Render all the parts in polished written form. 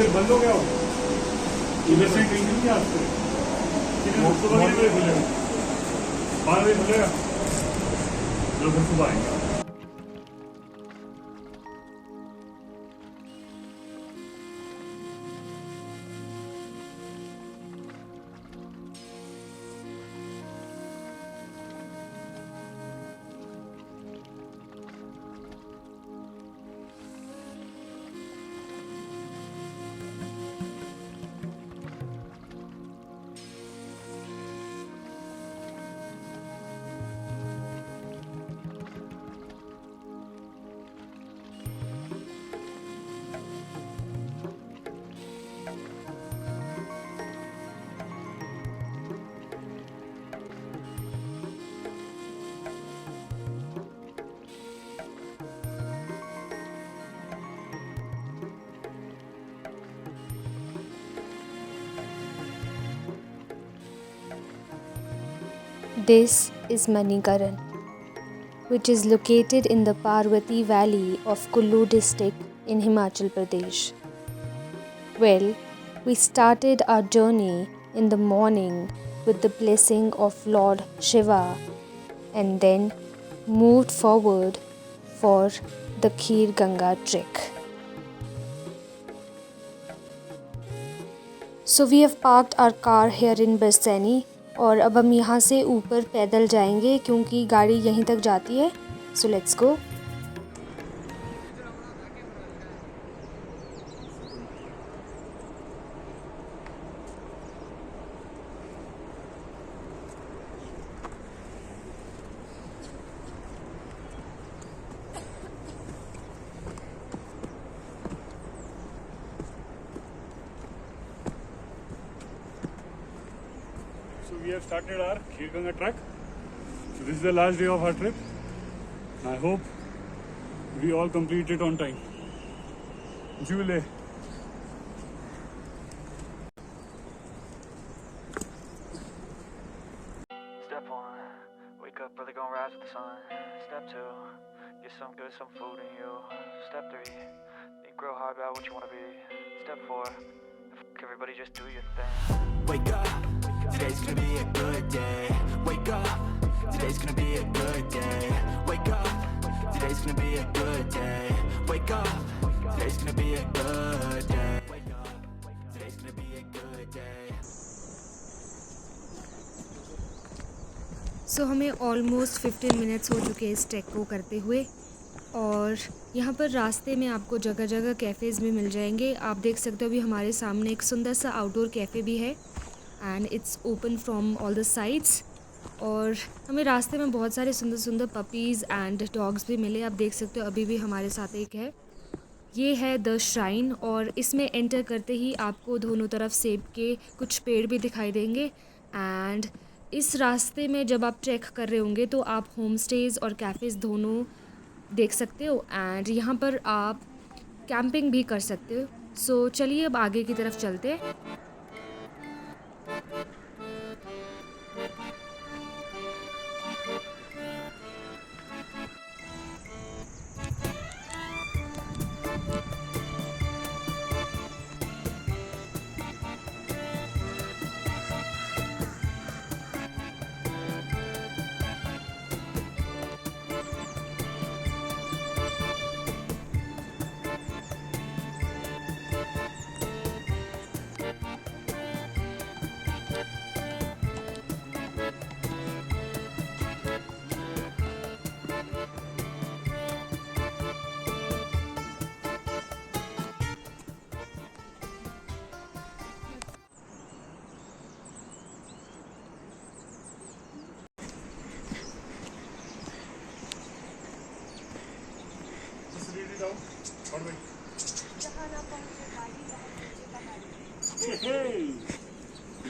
देर बंद हो गया हो इधर से कहीं नहीं आ सकते सुबह कितने बजे खुलेगा 12 बजे खुलेगा चलो फिर सुबह आएंगे This is Manikaran, which is located in the Parvati Valley of Kullu district in Himachal Pradesh. Well, we started our journey in the morning with the blessing of Lord Shiva and then moved forward for the Kheer Ganga trek. So we have parked our car here in Barsani और अब हम यहाँ से ऊपर पैदल जाएंगे क्योंकि गाड़ी यहीं तक जाती है. So let's go. So we have started our Kheer Ganga trek. So this is the last day of our trip. I hope we all complete it on time. Jule. Step 1, wake up early, gonna rise with the sun. Step 2, get some good, some food in you. Step 3, think real hard about what you wanna be. Step 4, everybody just do your thing. Wake up, today's gonna be a good day. Wake up, today's gonna be a good day. Wake up, today's gonna be a good day. Wake up, today's gonna be a good day. Wake up, today's gonna be a good day. सो हमें almost 15 minutes हो चुके हैं इस track को करते हुए और यहाँ पर रास्ते में आपको जगह जगह कैफ़ेज़ भी मिल जाएंगे. आप देख सकते हो अभी हमारे सामने एक सुंदर सा आउटडोर कैफ़े भी है and it's open from all the sides. और हमें रास्ते में बहुत सारे सुंदर सुंदर पपीज़ एंड डॉग्स भी मिले. आप देख सकते हो अभी भी हमारे साथ एक है. ये है द श्राइन और इसमें एंटर करते ही आपको दोनों तरफ सेब के कुछ पेड़ भी दिखाई देंगे. एंड इस रास्ते में जब आप ट्रैक कर रहे होंगे तो आप होम स्टेज़ और कैफ़ेज़ दोनों देख सकते हो एंड यहाँ पर आप कैंपिंग भी कर सकते हो. सो चलिए अब आगे की तरफ चलते हैं.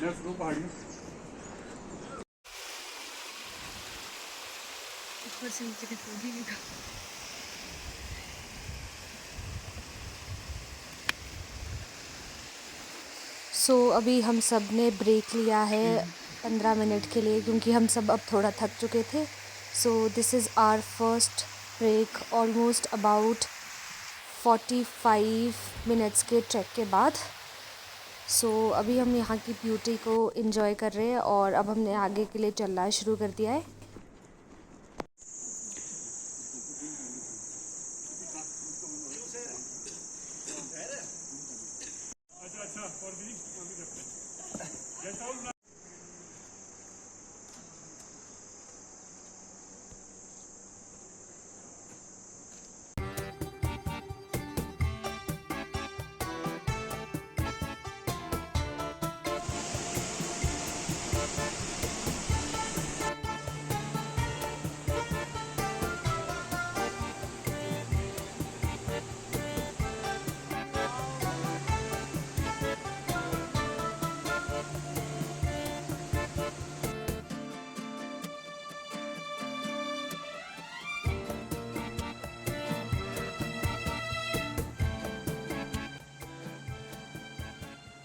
Let's go party. ऊपर से नीचे तक वो भी निकल. सो अभी हम सब ने ब्रेक लिया है 15 मिनट के लिए क्योंकि हम सब अब थोड़ा थक चुके थे. So this is our first break almost about 45 minutes के ट्रैक के बाद। सो अभी हम यहाँ की ब्यूटी को एंजॉय कर रहे हैं और अब हमने आगे के लिए चलना शुरू कर दिया है।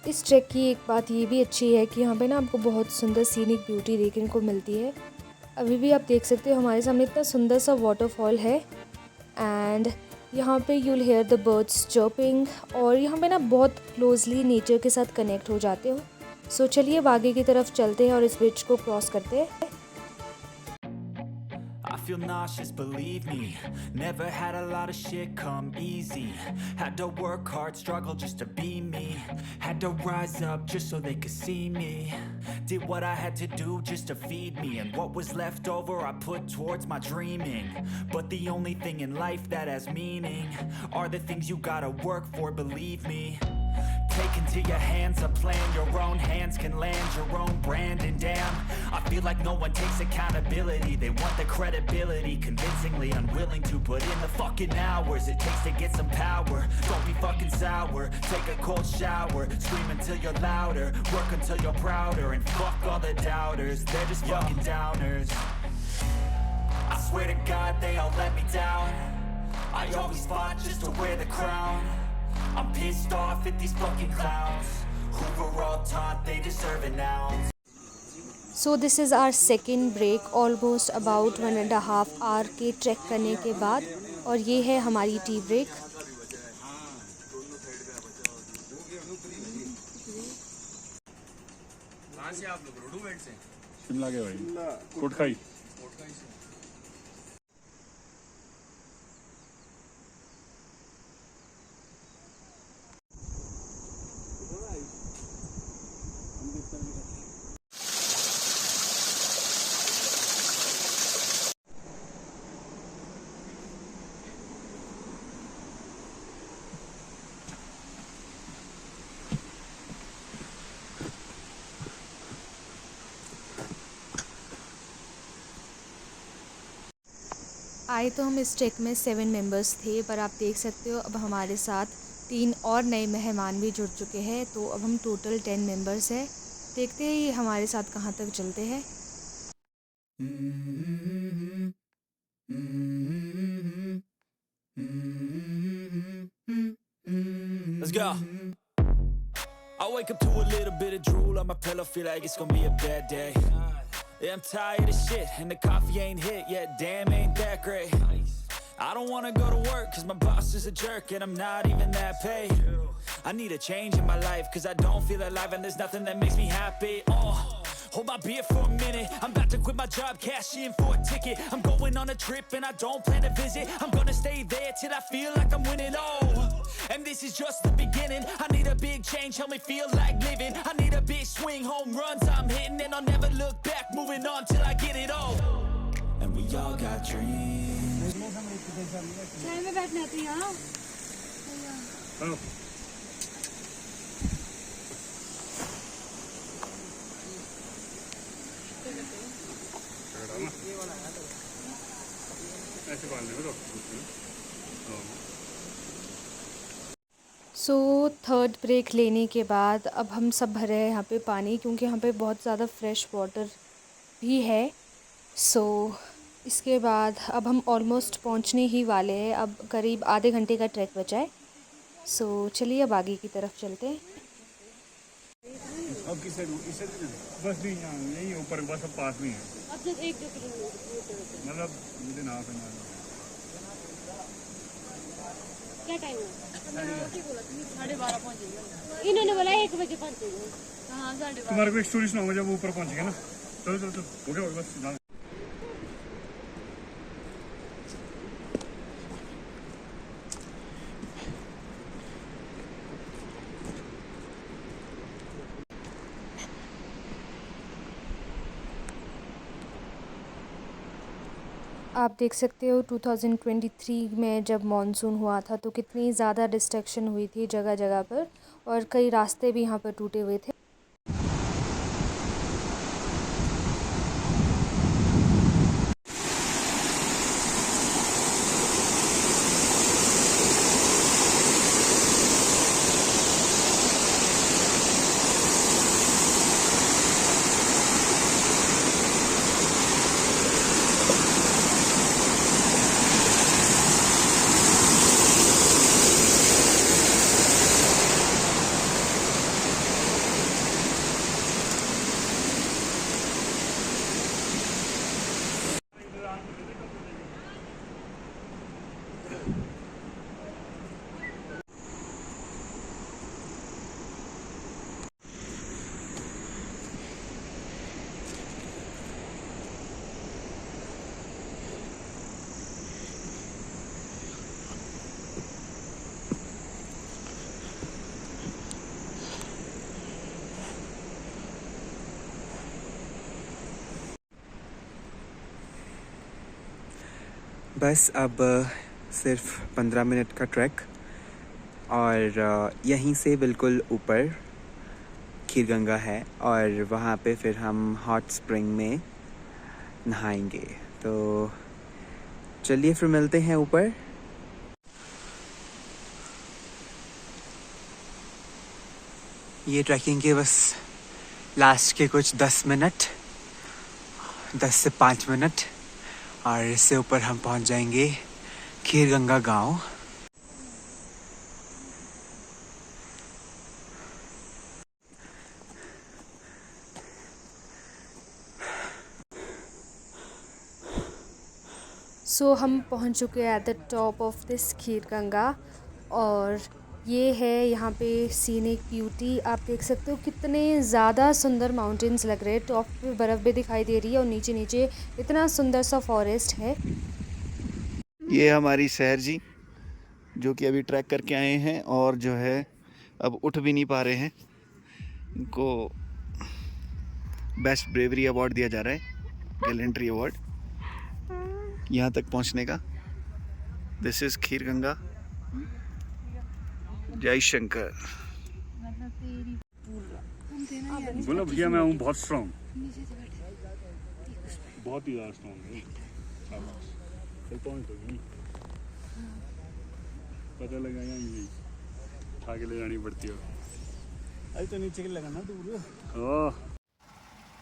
इस ट्रैक की एक बात ये भी अच्छी है कि यहाँ पे ना आपको बहुत सुंदर सीनिक ब्यूटी देखने को मिलती है। अभी भी आप देख सकते हो हमारे सामने इतना सुंदर सा वाटरफॉल है एंड यहाँ पे you'll hear the birds chirping और यहाँ पे ना बहुत क्लोजली नेचर के साथ कनेक्ट हो जाते हो। सो चलिए अब आगे की तरफ चलते हैं और इस ब्रिज को क्रॉस करते हैं। I feel nauseous, believe me. Never had a lot of shit come easy. Had to work hard, struggle just to be me. Had to rise up just so they could see me. Did what I had to do just to feed me. And what was left over I put towards my dreaming. But the only thing in life that has meaning are the things you gotta work for, believe me. Take into your hands a plan, your own hands can land your own brand. And damn, I feel like no one takes accountability. They want the credibility, convincingly unwilling to put in the fucking hours it takes to get some power. Don't be fucking sour, take a cold shower, scream until you're louder, work until you're prouder. And fuck all the doubters, they're just fucking downers. I swear to God they all let me down. I always fought just to wear the crown. I'm pissed off at these fucking clowns who were all taught they deserve an ounce. So this is our second break almost about 1.5 hour के track करने के बाद और ये है हमारी tea break. कहाँ से आप लोग? रोडूमेट से? शिमला के भाई, कोटखाई। आए तो हम इस ट्रैक में 7 मेंबर्स थे, पर आप देख सकते हो अब हमारे साथ 3 और नए मेहमान भी जुड़ चुके हैं, तो अब हम टोटल 10 मेंबर्स हैं। देखते हैं ये हमारे साथ कहाँ तक चलते हैं। Let's go. I wake up to a little bit of drool on my pillow, feel like it's gonna be a bad day. Yeah, I'm tired of shit and the coffee ain't hit yet, damn ain't that great. I don't wanna go to work cause my boss is a jerk and I'm not even that paid. I need a change in my life cause I don't feel alive and there's nothing that makes me happy. Hold my beer for a minute, I'm about to quit my job, cash in for a ticket. I'm going on a trip and I don't plan to visit. I'm gonna stay there till I feel like I'm winning, and this is just the beginning. I need a big change, help me feel like living. I need a big swing, home runs I'm hitting, and I'll never look back, moving on till I get it all. And we all got dreams. चाय में बैठना है तो यहाँ ऐसे बांधने में so third break लेने के बाद अब हम सब भरे हैं यहाँ पे पानी, क्योंकि यहाँ पे बहुत ज़्यादा फ्रेश वाटर भी है। सो इसके बाद अब हम ऑलमोस्ट पहुँचने ही वाले हैं, अब करीब आधे घंटे का ट्रैक बचा है। सो चलिए अब आगे की तरफ चलते हैं। अब किस बस नहीं, यहाँ यही ऊपर बस अब पास में है, अब जब 1-2 किलोमीटर मतलब मुझे ना क्या टाइम है? 12:30 पहुंचेंगे। इन्होंने बोला 1 बजे पहुंचेंगे। हाँ 12:30। तुम्हारे को एक स्टोरी सुनाऊंगा जब वो ऊपर पहुंच गया ना। चलो चलो चलो, हो गया बस सुना। आप देख सकते हो 2023 में जब मॉनसून हुआ था तो कितनी ज़्यादा डिस्ट्रक्शन हुई थी जगह जगह पर, और कई रास्ते भी यहाँ पर टूटे हुए थे। बस अब सिर्फ 15 मिनट का ट्रैक, और यहीं से बिल्कुल ऊपर खीरगंगा है, और वहाँ पे फिर हम हॉट स्प्रिंग में नहाएंगे। तो चलिए फिर मिलते हैं ऊपर। ये ट्रैकिंग के बस लास्ट के कुछ 10 मिनट, 10 से 5 मिनट, और इससे ऊपर हम पहुंच जाएंगे खीरगंगा गांव। सो हम पहुंच चुके हैं at the top of this Kheerganga, और ये है यहाँ पे सीनिक ब्यूटी। आप देख सकते हो कितने ज़्यादा सुंदर माउंटेन्स लग रहे हैं। टॉप पे बर्फ़ भी दिखाई दे रही है और नीचे नीचे इतना सुंदर सा फॉरेस्ट है। ये हमारी शहर जी, जो कि अभी ट्रैक करके आए हैं और जो है अब उठ भी नहीं पा रहे हैं। इनको बेस्ट ब्रेवरी अवार्ड दिया जा रहा है, गैलेंट्री अवार्ड, यहाँ तक पहुँचने का। This is Kheerganga. जय शंकर। बोलो भैया मैं हूँ बहुत स्ट्रॉन्ग, बहुत ही ज़्यादा स्ट्रॉन्ग है। चल पहुँच होगी, पता लगा यहाँ उठा के ले जानी पड़ती है। अरे तो नीचे लगा ना दूर।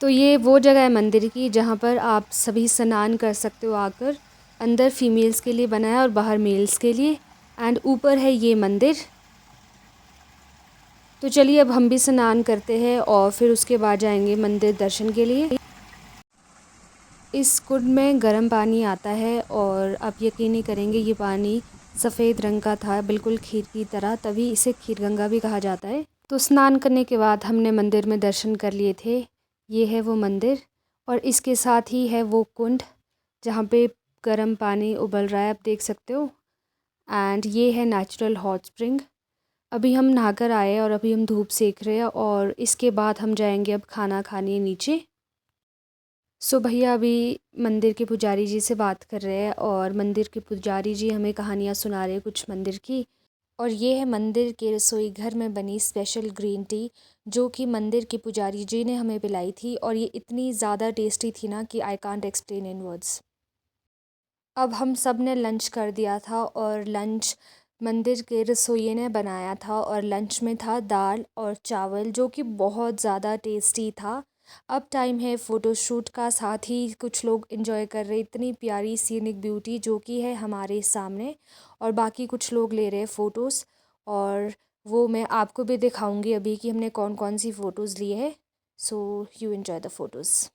तो ये वो जगह है मंदिर की जहाँ पर आप सभी स्नान कर सकते हो आकर। अंदर फीमेल्स के लिए बना है और बाहर मेल्स के लिए, एंड ऊपर है ये मंदिर। तो चलिए अब हम भी स्नान करते हैं और फिर उसके बाद जाएंगे मंदिर दर्शन के लिए। इस कुंड में गर्म पानी आता है, और आप यकीन नहीं करेंगे ये पानी सफ़ेद रंग का था, बिल्कुल खीर की तरह, तभी इसे खीरगंगा भी कहा जाता है। तो स्नान करने के बाद हमने मंदिर में दर्शन कर लिए थे। ये है वो मंदिर, और इसके साथ ही है वो कुंड जहाँ पे गर्म पानी उबल रहा है, आप देख सकते हो। एंड ये है नेचुरल हॉट स्प्रिंग। अभी हम नहाकर आए और अभी हम धूप सेक रहे हैं, और इसके बाद हम जाएंगे अब खाना खाने नीचे। सो भैया अभी मंदिर के पुजारी जी से बात कर रहे हैं, और मंदिर के पुजारी जी हमें कहानियाँ सुना रहे हैं कुछ मंदिर की। और ये है मंदिर के रसोई घर में बनी स्पेशल ग्रीन टी, जो कि मंदिर के पुजारी जी ने हमें पिलाई थी, और ये इतनी ज़्यादा टेस्टी थी ना कि I can't explain in words. अब हम सब ने लंच कर दिया था, और लंच मंदिर के रसोइये ने बनाया था, और लंच में था दाल और चावल, जो कि बहुत ज़्यादा टेस्टी था। अब टाइम है फ़ोटोशूट का, साथ ही कुछ लोग एंजॉय कर रहे, इतनी प्यारी सीनिक ब्यूटी जो कि है हमारे सामने, और बाकी कुछ लोग ले रहे हैं फ़ोटोज़, और वो मैं आपको भी दिखाऊंगी अभी कि हमने कौन कौन सी फ़ोटोज़ ली है। So you enjoy the photos.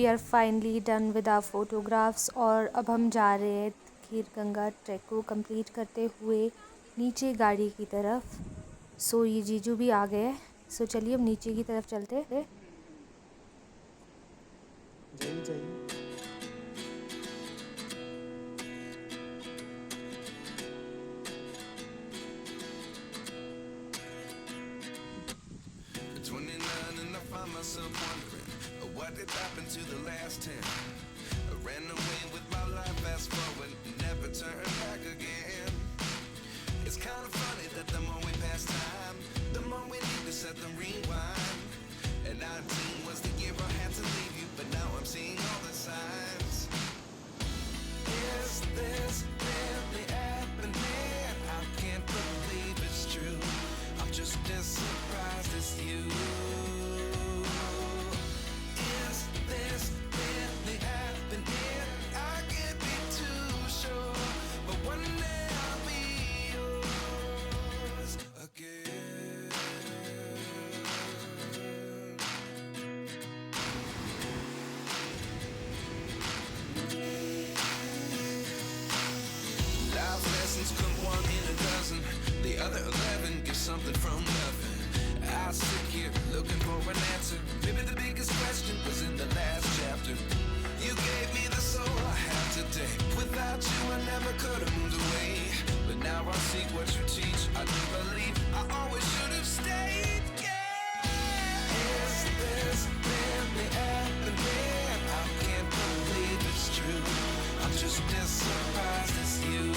Are finally done with our photographs और अब हम जा रहे हैं खीरगंगा ट्रैक को कंप्लीट करते हुए नीचे गाड़ी की तरफ। सो ये जीजू भी आ गए। सो चलिए अब नीचे की तरफ चलते हैं। What did happen to the last 10? I ran away with my life, fast forward, never turn back again. It's kind of funny that the more we pass time, the more we need to set the rewind. And 19 was the year I had to leave you, but now I'm seeing all the signs. Is this really happening? I can't believe it's true. I'm just as surprised as you. The other 11 get something from nothing. I sit here looking for an answer. Maybe the biggest question was in the last chapter. You gave me the soul I have today. Without you I never could have moved away. But now I see what you teach. I do believe I always should have stayed. Yeah. Is this really happening? I can't believe it's true. I'm just as surprised as you.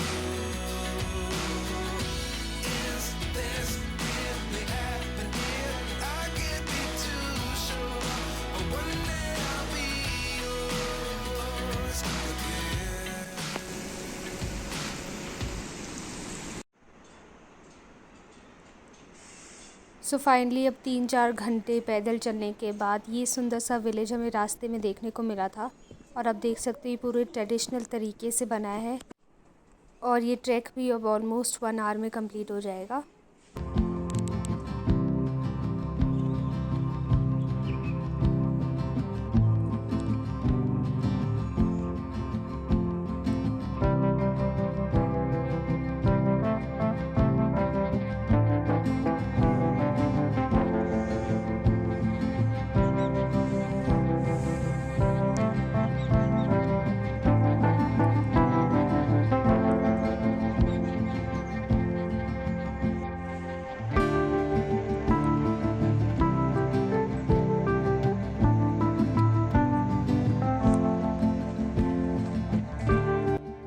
So finally अब 3-4 घंटे पैदल चलने के बाद ये सुंदर सा village हमें रास्ते में देखने को मिला था। और आप देख सकते हैं पूरे ट्रेडिशनल तरीके से बनाया है और ये ट्रैक भी अब ऑलमोस्ट 1 आवर में कंप्लीट हो जाएगा।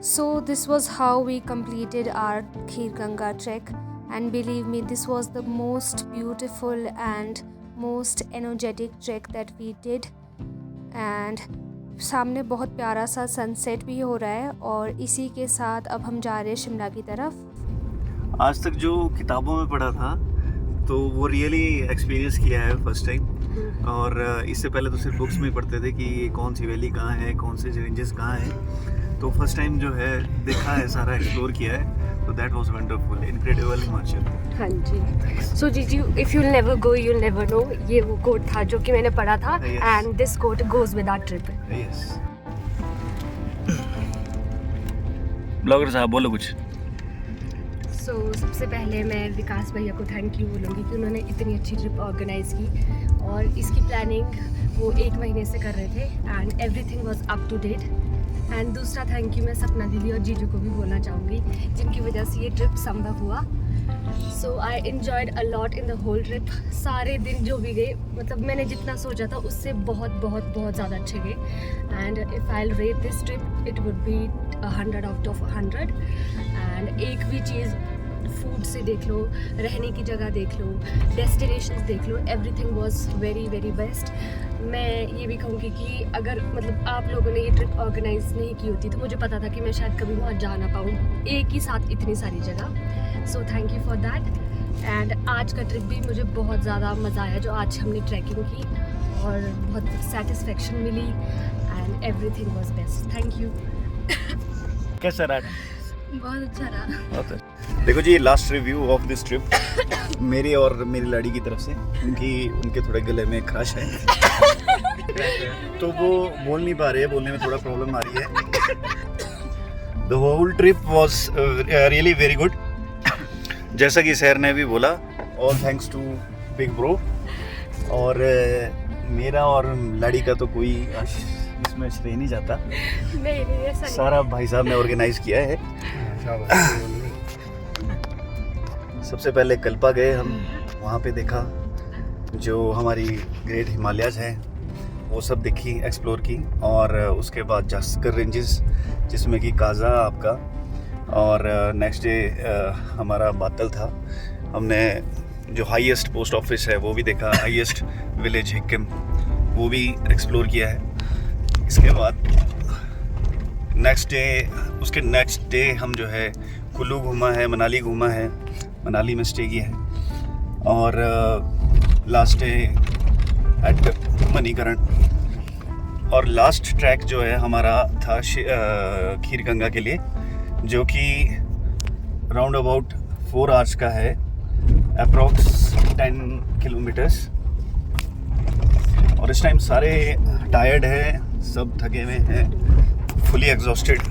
So this was how we completed our Khirganga trek, and believe me, this was the most beautiful and most energetic trek that we did. And सामने बहुत प्यारा सा सनसेट भी हो रहा है और इसी के साथ अब हम जा रहे हैं शिमला की तरफ। आज तक जो किताबों में पढ़ा था तो वो रियली एक्सपीरियंस किया है फर्स्ट टाइम। और इससे पहले तो सिर्फ बुक्स में पढ़ते थे कि कौन सी वैली कहाँ है, कौन से रेंजेस कहाँ हैं। तो फर्स्ट टाइम जो है देखा है, सारा एक्सप्लोर किया है, तो that was wonderful, incredible Himachal. हाँ जी। सो जीजू, if you'll never go you'll never know, ये वो कोट था जो कि मैंने पढ़ा था। And this quote goes with our trip. Yes. Blogger साहब बोलो कुछ। सो सबसे पहले मैं विकास भैया को थैंक यू बोलूँगी कि उन्होंने इतनी अच्छी ट्रिप ऑर्गेनाइज़ की और इसकी प्लानिंग वो 1 महीने से कर रहे थे and everything was up to date. And दूसरा थैंक यू मैं सपना दीदी और जीजू को भी बोलना चाहूँगी जिनकी वजह से ये ट्रिप संभव हुआ। So I enjoyed a lot in the whole trip. सारे दिन जो भी गए, मतलब मैंने जितना सोचा था उससे बहुत बहुत बहुत ज़्यादा अच्छे गए। And if I rate this trip it would be 100 out of 100। And एक भी चीज़, फूड से देख लो, रहने की जगह देख लो, डेस्टिनेशंस देख लो, everything was very very best. मैं ये भी कहूँगी कि अगर मतलब आप लोगों ने ये ट्रिप ऑर्गेनाइज नहीं की होती तो मुझे पता था कि मैं शायद कभी वहाँ जा ना पाऊँ एक ही साथ इतनी सारी जगह। So thank you for that. And आज का ट्रिप भी मुझे बहुत ज़्यादा मज़ा आया जो आज हमने ट्रैकिंग की और बहुत सेटिस्फेक्शन मिली and everything was best. Thank you. कैसा रहा? बहुत अच्छा रहा। देखो जी, last review of this trip मेरे और मेरी लाड़ी की तरफ से। उनके थोड़े गले में खराश है तो वो बोल नहीं पा रहे हैं, बोलने में थोड़ा प्रॉब्लम आ रही है। The whole trip was really very good. जैसा कि सर ने भी बोला, all thanks to big bro. और मेरा और लाड़ी का तो कोई इसमें श्रेय नहीं जाता, नहीं ऐसा सारा भाई साहब ने ऑर्गेनाइज किया है। सबसे पहले कल्पा गए हम, वहाँ पे देखा जो हमारी ग्रेट हिमालयाज हैं वो सब देखी, एक्सप्लोर की। और उसके बाद जास्कर रेंजेस जिसमें कि काज़ा आपका, और नेक्स्ट डे हमारा बातल था। हमने जो हाईएस्ट पोस्ट ऑफिस है वो भी देखा, हाईएस्ट विलेज हिक्किम वो भी एक्सप्लोर किया है। इसके बाद उसके नेक्स्ट डे हम जो है कुल्लू घूमा है, मनाली घूमा है, मनाली में स्टे किया है। और लास्ट डे एट मणिकरण। और लास्ट ट्रैक जो है हमारा था खीर गंगा के लिए, जो कि राउंड अबाउट 4 आवर्स का है, अप्रॉक्स 10 किलोमीटर्स। और इस टाइम सारे टायर्ड हैं, सब थके हुए हैं, fully exhausted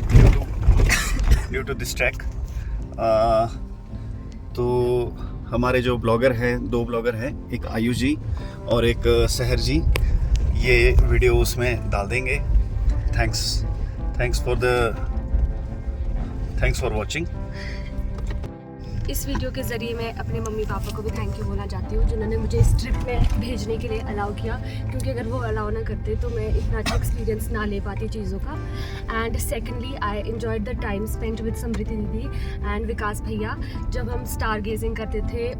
due to this track. तो हमारे जो ब्लॉगर हैं, 2 ब्लॉगर हैं, एक आयुष जी और एक सहर जी, ये वीडियो उसमें डाल देंगे। Thanks for watching. इस वीडियो के ज़रिए मैं अपने मम्मी पापा को भी थैंक यू बोलना चाहती हूँ, जिन्होंने मुझे इस ट्रिप में भेजने के लिए अलाउ किया, क्योंकि अगर वो अलाउ ना करते तो मैं इतना अच्छा एक्सपीरियंस ना ले पाती चीज़ों का। And secondly I enjoyed the time spent with Smriti दीदी एंड विकास भैया। जब हम स्टार गेजिंग करते थे,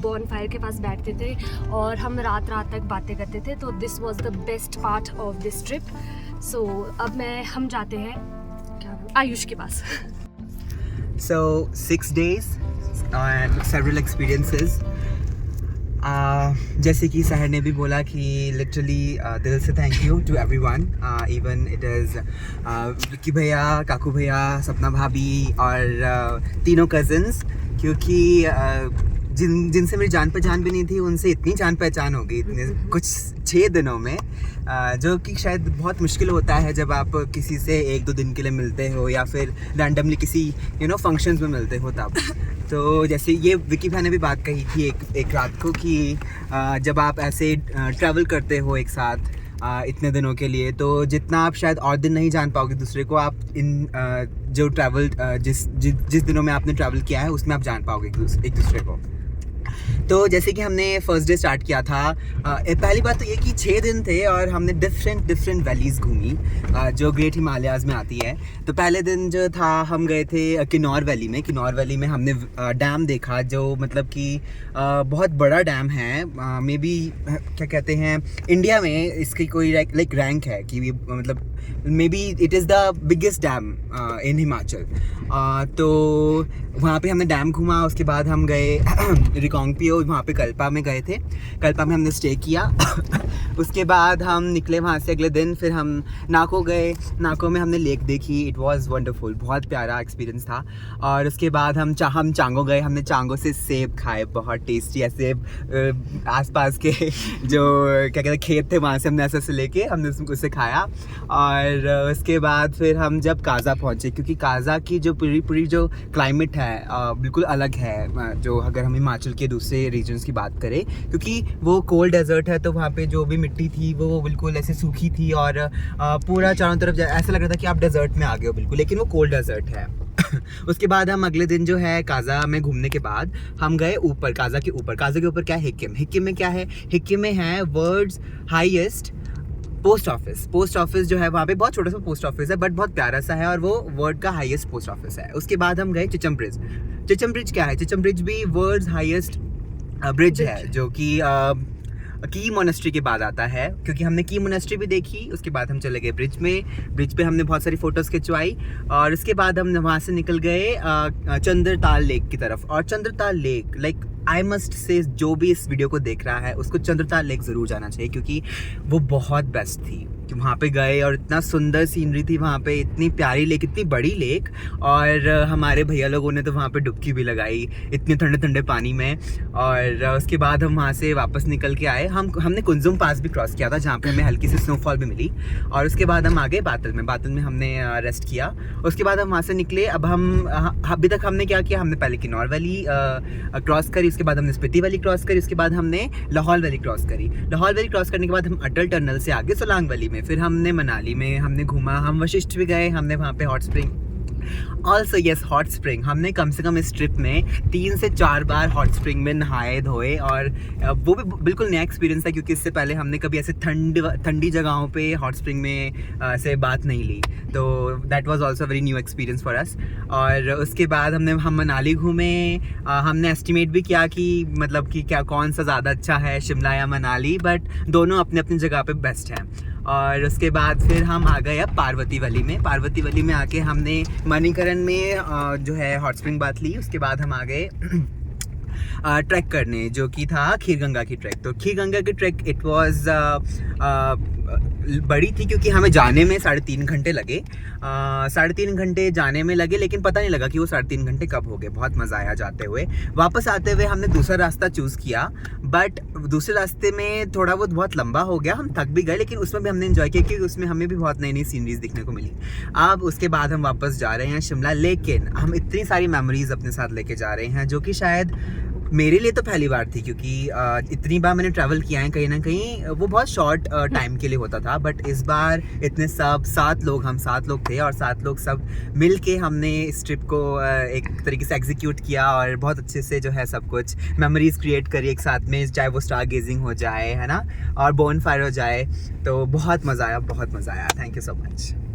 बॉन फायर के पास बैठते थे और हम रात तक बातें करते थे, तो this was the best part of this trip. So अब हम जाते हैं आयुष के पास। So 6 days and several experiences. जैसे कि सहर ने भी बोला कि लिटरली दिल से thank you to everyone, even it is Vicky भैया, काकू भैया, सपना भाभी और तीनों कज़न्स, क्योंकि जिनसे मेरी जान पहचान भी नहीं थी उनसे इतनी जान पहचान हो गई इतने कुछ 6 दिनों में, जो कि शायद बहुत मुश्किल होता है जब आप किसी से 1-2 दिन के लिए मिलते हो या फिर रैंडमली किसी फंक्शंस में मिलते हो तब। तो जैसे ये विक्की भाई ने भी बात कही थी एक रात को कि जब आप ऐसे ट्रैवल करते हो एक साथ इतने दिनों के लिए, तो जितना आप शायद और दिन नहीं जान पाओगे दूसरे को, आप इन जो ट्रैवल जिस दिनों में आपने ट्रैवल किया है उसमें आप जान पाओगे एक दूसरे को। तो जैसे कि हमने फर्स्ट डे स्टार्ट किया था, पहली बात तो ये कि 6 दिन थे और हमने डिफरेंट वैलीज़ घूमी जो ग्रेट हिमालयाज़ में आती है। तो पहले दिन जो था हम गए थे किन्नौर वैली में हमने डैम देखा, जो मतलब कि बहुत बड़ा डैम है। मे बी क्या कहते हैं, इंडिया में इसकी कोई लाइक रैंक है कि मतलब may be it is the biggest dam in Himachal. तो वहाँ पे हमने डैम घूमा। उसके बाद हम गए रिकांगपिओ, वहाँ पे कल्पा में गए थे, कल्पा में हमने स्टे किया। उसके बाद हम निकले वहाँ से अगले दिन, फिर हम नाको गए, नाको में हमने लेक देखी। इट वाज वंडरफुल, बहुत प्यारा एक्सपीरियंस था। और उसके बाद हम चांगो गए, हमने चांगो से सेब खाए, बहुत टेस्टी है सेब। आसपास के जो क्या कहते हैं खेत थे वहाँ से हमने ऐसे लेके हमने उसे खाया। और उसके बाद फिर हम जब काज़ा पहुँचे, क्योंकि काज़ा की जो पूरी जो क्लाइमेट है बिल्कुल अलग है जो अगर हम हिमाचल के दूसरे रीजन्स की बात करें, क्योंकि वो कोल्ड डेजर्ट है, तो वहाँ पे जो भी मिट्टी थी वो बिल्कुल ऐसे सूखी थी और पूरा चारों तरफ ऐसा लग रहा था कि आप डेजर्ट में आ गए हो बिल्कुल, लेकिन वो कोल्ड डेजर्ट है। उसके बाद हम अगले दिन जो है काज़ा में घूमने के बाद हम गए ऊपर, काज़ा के ऊपर क्या है, हिक्किम में क्या है, हिक्किम में है वर्ल्ड्स हाईएस्ट पोस्ट ऑफिस जो है वहाँ पे बहुत छोटा सा पोस्ट ऑफिस है बट बहुत प्यारा सा है, और वो वर्ल्ड का हाईएस्ट पोस्ट ऑफिस है। उसके बाद हम गए चिचम ब्रिज क्या है, चिचम ब्रिज भी वर्ल्ड हाईएस्ट ब्रिज है, जो कि की मोनेस्ट्री के बाद आता है, क्योंकि हमने की मोनेस्ट्री भी देखी। उसके बाद हम चले गए ब्रिज पे हमने बहुत सारी फ़ोटोज़ खिंचवाई। और उसके बाद हम वहाँ से निकल गए चंद्रताल लेक की तरफ। और Chandratal lake like I must say, जो भी इस वीडियो को देख रहा है उसको चंद्रताल लेक ज़रूर जाना चाहिए, क्योंकि वो बहुत बेस्ट थी। कि वहाँ पे गए और इतना सुंदर सीनरी थी वहाँ पे, इतनी प्यारी लेक, इतनी बड़ी लेक। और हमारे भैया लोगों ने तो वहाँ पे डुबकी भी लगाई इतने ठंडे ठंडे पानी में। और उसके बाद हम वहाँ से वापस निकल के आए। हमने कुंजुम पास भी क्रॉस किया था जहाँ पे हमें हल्की सी स्नोफॉल भी मिली। और उसके बाद हम आ गए बातल में हमने रेस्ट किया। उसके बाद हम वहाँ से निकले। अब हम अभी तक हमने क्या किया, हमने पहले किन्नौर वैली क्रॉस करी, उसके बाद हमने स्पीति वैली क्रॉस करी, उसके बाद हमने लाहौल वैली क्रॉस करी। लाहौल वैली क्रॉस करने के बाद हम अटल टनल से आगे सोलांग वैली में, फिर हमने मनाली में हमने घूमा, हम वशिष्ठ भी गए, हमने वहाँ पे hot spring, also yes hot spring, हमने कम से कम इस ट्रिप में 3 से 4 बार हॉट स्प्रिंग में नहाए धोए। और वो भी बिल्कुल नया एक्सपीरियंस था क्योंकि इससे पहले हमने कभी ऐसे ठंडी जगहों पे हॉट स्प्रिंग में से बात नहीं ली, तो that was also very new experience for us. और उसके बाद हम मनाली घूमे। हमने एस्टिमेट भी किया कि मतलब कि क्या कौन सा ज़्यादा अच्छा है, शिमला या मनाली, बट दोनों अपनी अपनी जगह पे बेस्ट हैं। और उसके बाद फिर हम आ गए अब पार्वती वैली में। पार्वती वैली में आके हमने मणिकरण में जो है हॉट स्प्रिंग बात ली। उसके बाद हम आ गए ट्रैक करने, जो कि था खीरगंगा की ट्रैक। तो खीरगंगा की ट्रैक इट वाज बड़ी थी क्योंकि हमें जाने में 3.5 घंटे लगे। 3.5 घंटे जाने में लगे, लेकिन पता नहीं लगा कि वो 3.5 घंटे कब हो गए। बहुत मज़ा आया जाते हुए। वापस आते हुए हमने दूसरा रास्ता चूज़ किया, बट दूसरे रास्ते में थोड़ा बहुत लंबा हो गया, हम थक भी गए, लेकिन उसमें भी हमने एंजॉय किया क्योंकि उसमें हमें भी बहुत नई नई सीनरीज दिखने को मिली। अब उसके बाद हम वापस जा रहे हैं शिमला, लेकिन हम इतनी सारी मेमोरीज अपने साथ लेके जा रहे हैं जो कि शायद मेरे लिए तो पहली बार थी, क्योंकि इतनी बार मैंने ट्रैवल किया है कहीं ना कहीं, वो बहुत शॉर्ट टाइम के लिए होता था। बट इस बार इतने हम 7 लोग थे और 7 लोग सब मिल के हमने इस ट्रिप को एक तरीके से एग्जीक्यूट किया और बहुत अच्छे से जो है सब कुछ मेमोरीज क्रिएट करी एक साथ में, चाहे वो स्टार गेजिंग हो जाए, है ना, और बोन फायर हो जाए। तो बहुत मज़ा आया, बहुत मज़ा आया। Thank you so much.